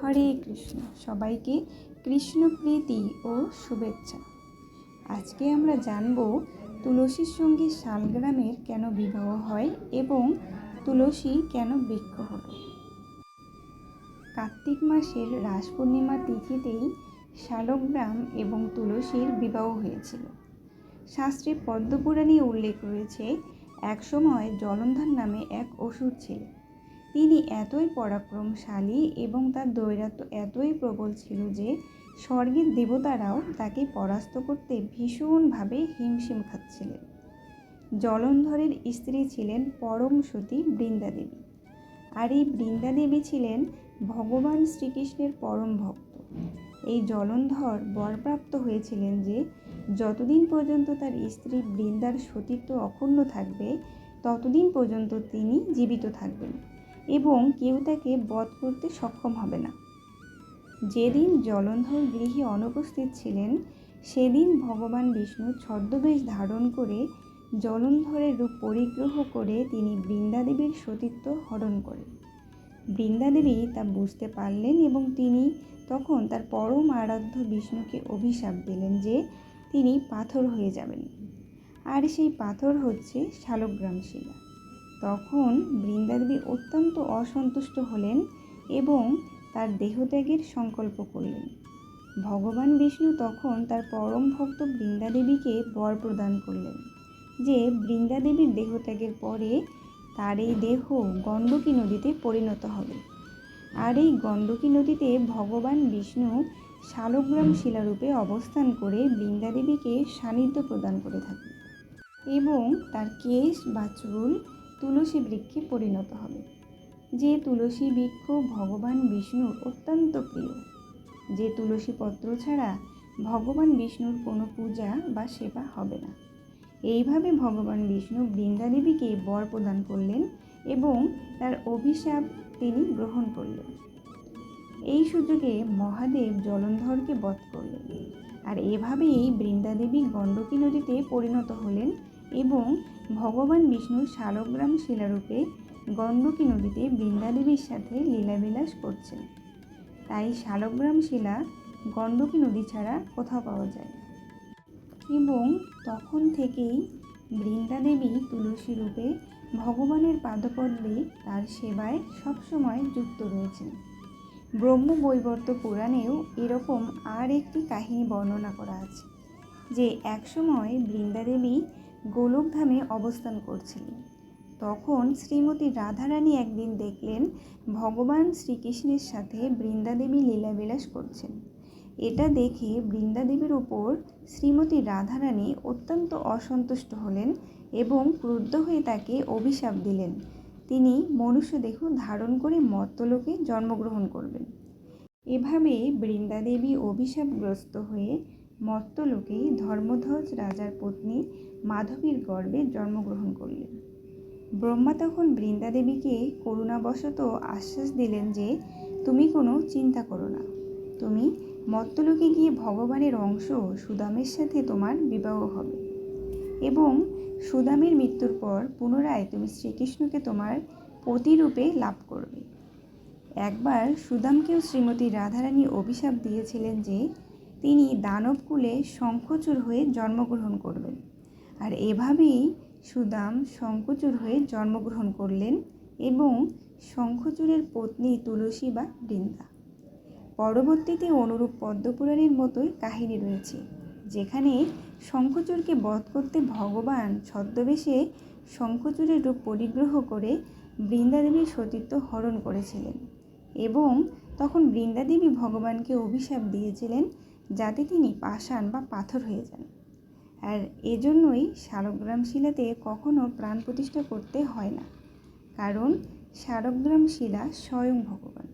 হরে কৃষ্ণ। সবাইকে কৃষ্ণ প্রীতি ও শুভেচ্ছা। আজকে আমরা জানব তুলসীর সঙ্গে শালগ্রামের কেন বিবাহ হয় এবং তুলসী কেন বৃক্ষ হল। কার্তিক মাসের রাস পূর্ণিমা তিথিতেই শালগ্রাম এবং তুলসীর বিবাহ হয়েছিল। শাস্ত্রে পদ্মপুরাণে উল্লেখ রয়েছে, একসময় জলন্ধর নামে এক অসুর ছিলেন। তিনি এতই পরাক্রমশালী এবং তার দৈরাত্য এতই প্রবল ছিল যে স্বর্গের দেবতারাও তাকে পরাস্ত করতে ভীষণভাবে হিমশিম খাচ্ছিলেন। জলন্ধরের স্ত্রী ছিলেন পরম সতী বৃন্দাদেবী, আর এই বৃন্দাদেবী ছিলেন ভগবান শ্রীকৃষ্ণের পরম ভক্ত। এই জলন্ধর বরপ্রাপ্ত হয়েছিলেন যে যতদিন পর্যন্ত তার স্ত্রী বৃন্দার সতীত্ব অক্ষুণ্ণ থাকবে ততদিন পর্যন্ত তিনি জীবিত থাকবেন এবং কেউ তাকে বধ করতে সক্ষম হবে না। যেদিন জলন্ধর গৃহে অনুপস্থিত ছিলেন সেদিন ভগবান বিষ্ণু ছদ্মবেশ ধারণ করে জলন্ধরের রূপ পরিগ্রহ করে তিনি বৃন্দাদেবীর সতীত্ব হরণ করেন। বৃন্দাদেবী তা বুঝতে পারলেন এবং তিনি তখন তার পরম আরাধ্য বিষ্ণুকে অভিশাপ দিলেন যে তিনি পাথর হয়ে যাবেন, আর সেই পাথর হচ্ছে শালগ্রাম শিলা। তখন বৃন্দাদেবী অত্যন্ত অসন্তুষ্ট হলেন এবং তার দেহত্যাগের সংকল্প করলেন। ভগবান বিষ্ণু তখন তার পরম ভক্ত বৃন্দাদেবীকে বর প্রদান করলেন যে বৃন্দাদেবীর দেহত্যাগের পরে তার এই দেহ গণ্ডকী নদীতে পরিণত হবে, আর এই গণ্ডকী নদীতে ভগবান বিষ্ণু শালগ্রাম শিলারূপে অবস্থান করে বৃন্দাদেবীকে সান্নিধ্য প্রদান করে থাকেন এবং তার কেশ বা চুল তুলসী বৃক্ষে পরিণত হবে। যে তুলসী বৃক্ষ ভগবান বিষ্ণুর অত্যন্ত প্রিয়, যে তুলসী পত্র ছাড়া ভগবান বিষ্ণুর কোনো পূজা বা সেবা হবে না। এইভাবে ভগবান বিষ্ণু বৃন্দাদেবীকে বর প্রদান করলেন এবং তার অভিশাপ তিনি গ্রহণ করলেন। এই সুযোগে মহাদেব জলন্ধরকে বধ করলেন, আর এভাবেই বৃন্দাদেবী গণ্ডকী নদীতে পরিণত হলেন এবং ভগবান বিষ্ণু শালগ্রাম শিলারূপে গণ্ডকী নদীতে বৃন্দাদেবীর সাথে লীলাবিলাস করছেন। তাই শালগ্রাম শিলা গণ্ডকী নদী ছাড়া কোথাও পাওয়া যায় না। এবং তখন থেকেই বৃন্দাদেবী তুলসী রূপে ভগবানের পাদপদ্মে তার সেবায় সবসময় যুক্ত রয়েছেন। ব্রহ্মবৈবর্ত পুরাণেও এরকম আর একটি কাহিনী বর্ণনা করা আছে যে একসময় বৃন্দাদেবী গোলকধামে অবস্থান করছিলেন। তখন শ্রীমতী রাধারানী একদিন দেখলেন ভগবান শ্রীকৃষ্ণের সাথে বৃন্দাদেবী লীলাবিলাস করছেন। এটা দেখে বৃন্দাদেবীর উপর শ্রীমতী রাধারানী অত্যন্ত অসন্তুষ্ট হলেন এবং ক্রুদ্ধ হয়ে তাকে অভিশাপ দিলেন তিনি মনুষ্যদেহ ধারণ করে মর্ত্যলোকে জন্মগ্রহণ করবেন। এভাবে বৃন্দাদেবী অভিশাপগ্রস্ত হয়ে মর্ত্যলোকে ধর্মধ্বজ রাজার পত্নী মাধবীর গর্ভে জন্মগ্রহণ করলেন। ব্রহ্মা তখন বৃন্দাদেবীকে করুণাবশত আশ্বাস দিলেন যে তুমি কোনো চিন্তা করো না, তুমি মর্ত্যলোকে গিয়ে ভগবানের অংশ সুদামের সাথে তোমার বিবাহ হবে এবং সুদামের মৃত্যুর পর পুনরায় তুমি শ্রীকৃষ্ণকে তোমার পতিরূপে লাভ করবে। একবার সুদামকেও শ্রীমতী রাধারানী অভিশাপ দিয়েছিলেন যে তিনি দানবকুলে শঙ্খচূড় হয়ে জন্মগ্রহণ করবেন, আর এভাবেই সুদাম শঙ্খচূড় হয়ে জন্মগ্রহণ করলেন এবং শঙ্খচূড়ের পত্নী তুলসী বা বৃন্দা। পরবর্তীতে অনুরূপ পদ্মপুরাণের মতোই কাহিনী রয়েছে, যেখানে শঙ্খচূড়কে বধ করতে ভগবান ছদ্মবেশে শঙ্খচূড়ের রূপ পরিগ্রহ করে বৃন্দাদেবীর সতীত্ব হরণ করেছিলেন এবং তখন বৃন্দাদেবী ভগবানকে অভিশাপ দিয়েছিলেন যাতে তিনি পাষাণ বা পাথর হয়ে যান। আর এজন্যই শালগ্রাম শিলাতে কখনো প্রাণ প্রতিষ্ঠা করতে হয় না, কারণ শালগ্রাম শিলা স্বয়ং ভগবান।